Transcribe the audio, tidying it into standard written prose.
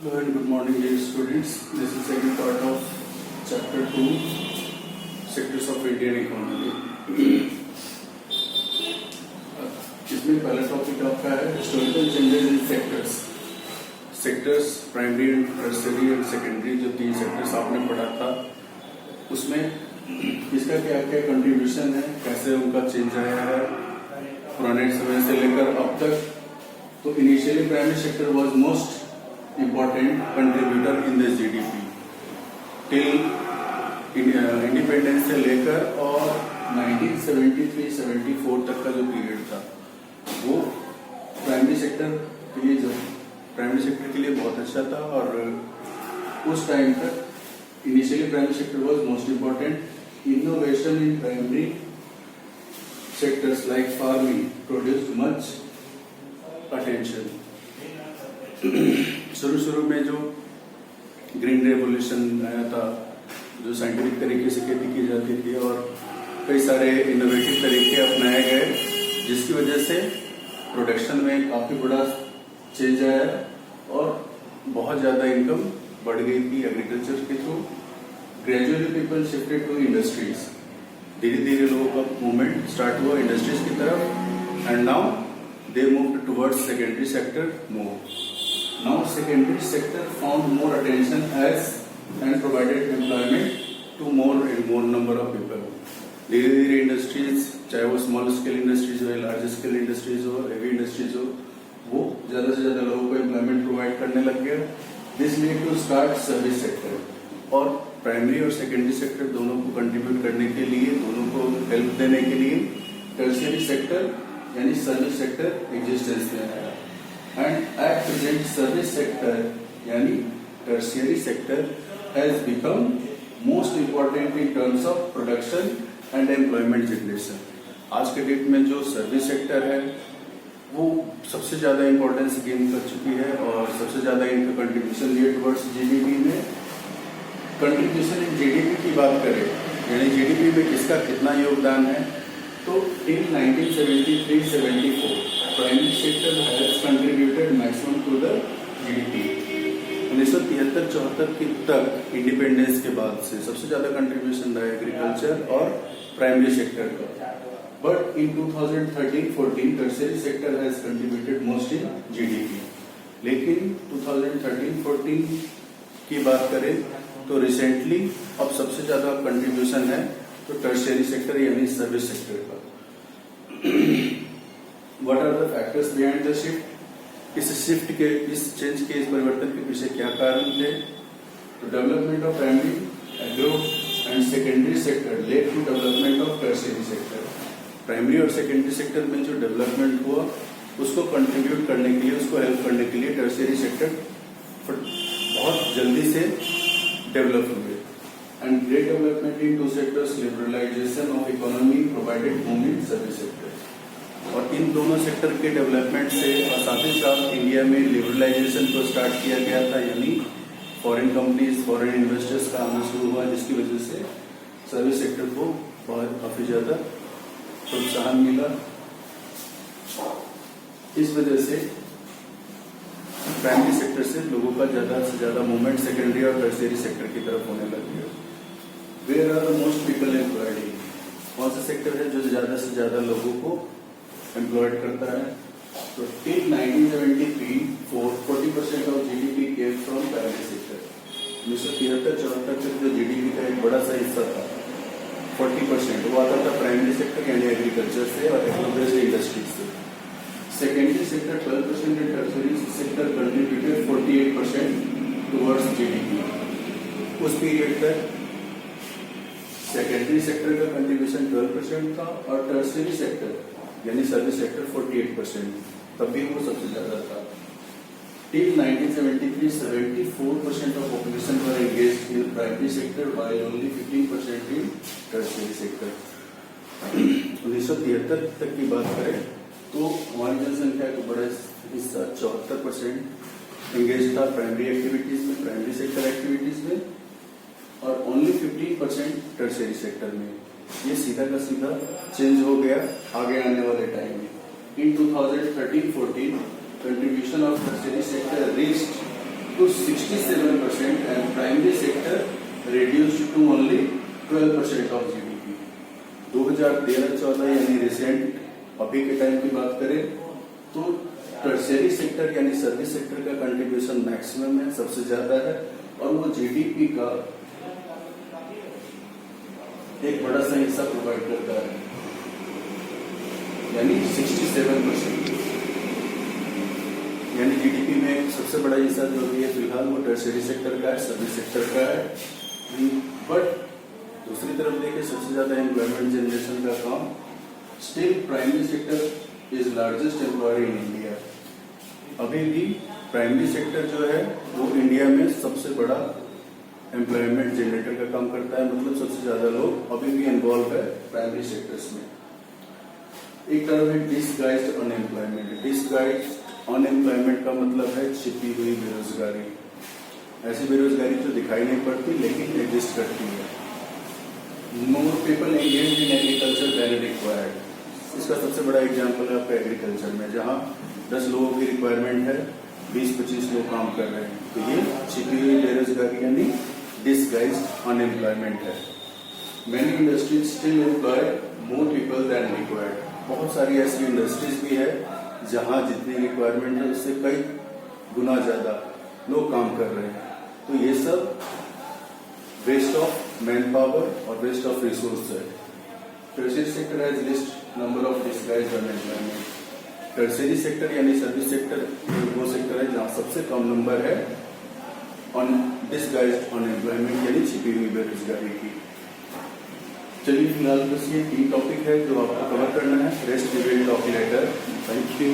Hello and good morning dear students. This is second part of chapter 2 sectors of Indian economy. इसमें पहला topic आपका है historical changes in sectors. Sectors primary and tertiary and secondary जो तीन sectors आपने पढ़ा था उसमें इसका क्या क्या कंट्रीब्यूशन है, कैसे उनका चेंज आया है पुराने समय से लेकर अब तक. तो initially primary sector was most important contributor in the GDP till independence से लेकर और 1973-74 तक का जो पीरियड था वो प्राइमरी सेक्टर के लिए बहुत अच्छा था. और उस टाइम तक initially primary sector was most important. Innovation in primary sectors like farming produced much attention. शुरू में जो ग्रीन रेवोल्यूशन आया था, जो साइंटिफिक तरीके से खेती की जाती थी और कई सारे इनोवेटिव तरीके अपनाए गए जिसकी वजह से प्रोडक्शन में काफी बड़ा चेंज आया और बहुत ज्यादा इनकम बढ़ गई थी एग्रीकल्चर के through. Gradually people shifted to industries. धीरे धीरे लोगों का मूवमेंट स्टार्ट हुआ इंडस्ट्रीज की तरफ and now they moved towards secondary sector more. Now secondary sector found more attention as and provided employment to more and more number of people. धीरे धीरे industries, चाहे वो स्मॉल स्केल इंडस्ट्रीज हो, large scale industries हो, heavy industries हो, वो ज्यादा से ज्यादा लोगों को एम्प्लॉयमेंट प्रोवाइड करने लग गया. This lead to start service sector. और प्राइमरी और सेकेंडरी सेक्टर दोनों को कंट्रीब्यूट करने के लिए, दोनों को हेल्प देने के लिए टर्शियरी सेक्टर यानी सर्विस सेक्टर एग्जिस्टेंस में आया. And at present, service sector, yani tertiary sector, has become most important in terms of production and employment generation. आज के डेट में जो सर्विस सेक्टर है वो सबसे ज्यादा इम्पोर्टेंस गेन कर चुकी है और सबसे ज्यादा इनका कंट्रीब्यूशन दिया टुवर्ड्स जीडीपी में. कंट्रीब्यूशन इन जीडीपी की बात करें यानी जीडीपी में किसका कितना योगदान है, तो till 1973-74 primary sector has contributed maximum to the GDP. 1973-74 तक इंडिपेंडेंस के बाद से सबसे ज्यादा कंट्रीब्यूशन रहा एग्रीकल्चर और प्राइमरी सेक्टर का. But in 2013-14 tertiary sector has contributed most in GDP. लेकिन 2013-14 की बात करें तो रिसेंटली अब सबसे ज्यादा कंट्रीब्यूशन है तो टर्शियरी सेक्टर यानी सर्विस सेक्टर का. What are the factors behind the shift? इस शिफ्ट के, इस चेंज के, इस परिवर्तन के पीछे क्या कारण थे? तो development of primary, agro and secondary sector led to development of tertiary sector. Primary और सेकेंडरी सेक्टर में जो डेवलपमेंट हुआ उसको कंट्रीब्यूट करने के लिए, उसको हेल्प करने के लिए टर्शियरी सेक्टर बहुत जल्दी से डेवलप हुए. And great development in two sectors, liberalization of economy provided boom in service sector. और इन दोनों सेक्टर के डेवलपमेंट से और साथ ही साथ इंडिया में लिबरलाइजेशन को स्टार्ट किया गया था यानी फॉरेन कंपनीज, फॉरेन इन्वेस्टर्स का आना शुरू हुआ जिसकी वजह से सर्विस सेक्टर को बहुत काफी ज्यादा प्रोत्साहन मिला. इस वजह से प्राइमरी सेक्टर से लोगों का ज्यादा से ज्यादा मूवमेंट सेकेंडरी और टर्शियरी सेक्टर की तरफ होने लग गया. Where are the most people employed? कौन सा सेक्टर है जो ज्यादा से ज्यादा लोगों को एम्प्लॉयड करता है? तो till 1973 40% of GDP came from primary sector. 1973-74 तक जो जीडीपी का एक बड़ा सा हिस्सा था 40% वो आता था प्राइमरी सेक्टर यानी एग्रीकल्चर से और एग्रो इंडस्ट्रीज से. Secondary sector 12% and tertiary sector contributed 48% towards GDP. उस पीरियड तक सेकेंडरी सेक्टर का कंट्रीब्यूशन 12% था और टर्शियरी सेक्टर यानी सर्विस सेक्टर 48%. तब भी वो सबसे ज्यादा था. Till 1973 74% of population were engaged in primary sector while only 15% in tertiary sector. 1973 तक की बात करें तो हमारी जनसंख्या का बड़ा हिस्सा 74% एंगेज था प्राइमरी एक्टिविटीज में, प्राइमरी सेक्टर एक्टिविटीज में और ओनली 15% टर्शियरी सेक्टर में. ये सीधा का सीधा चेंज हो गया आगे आने वाले टाइम में. इन 2013-14 contribution of tertiary sector reached to 67% and primary sector reduced to only 12% of GDP. 2013-14 यानी रिसेंट अभी के टाइम की बात करें तो टर्शियरी सेक्टर यानी सर्विस सेक्टर का कंट्रीब्यूशन मैक्सिमम है, सबसे ज्यादा है और वो जीडीपी का एक बड़ा सा हिस्सा प्रोवाइड करता है यानी 67%। यानी जीडीपी में सबसे बड़ा हिस्सा जो भी है फिलहाल वो टर्शियरी सेक्टर का है, सर्विस सेक्टर का है। बट दूसरी तरफ देखें सबसे ज्यादा एम्प्लॉयमेंट जनरेशन का काम still primary sector is largest employer in India. अभी भी प्राइमरी सेक्टर जो है वो इंडिया में सबसे बड़ा एम्प्लॉयमेंट जनरेटर का काम करता है, मतलब सबसे ज्यादा लोग अभी भी इन्वॉल्व है प्राइमरी सेक्टर्स में। एक टर्म है डिसगाइज्ड अनएम्प्लॉयमेंट। डिसगाइज्ड अनएम्प्लॉयमेंट का मतलब है छिपी हुई बेरोजगारी, ऐसी बेरोजगारी जो दिखाई नहीं पड़ती लेकिन एग्जिस्ट करती है। More people engaged in agriculture than required. इसका सबसे बड़ा एग्जांपल है आपका एग्रीकल्चर में, जहां 10 लोगों की रिक्वायरमेंट है, 20-25 लोग काम कर रहे हैं, तो ये छिपी हुई बेरोजगारी यानी डिसगाइज्ड अनएम्प्लॉयमेंट है। Many industries still employ more people than required. बहुत सारी ऐसी इंडस्ट्रीज भी है जहां जितनी रिक्वायरमेंट है उससे कई गुना ज्यादा लोग काम कर रहे हैं। तो ये सब वेस्ट ऑफ मैन पावर और वेस्ट ऑफ रिसोर्स है। Tertiary sector has list number of disguised unemployment. Tertiary sector यानी सर्विस सेक्टर वो सेक्टर है जहां सबसे कम नंबर है ऑन डिसगाइज्ड अनएम्प्लॉयमेंट यानी छिपी हुई बेरोजगारी की। चलिए फिलहाल बस ये 3 टॉपिक है जो आपको कवर करना है। Rest we will talk later. Thank you.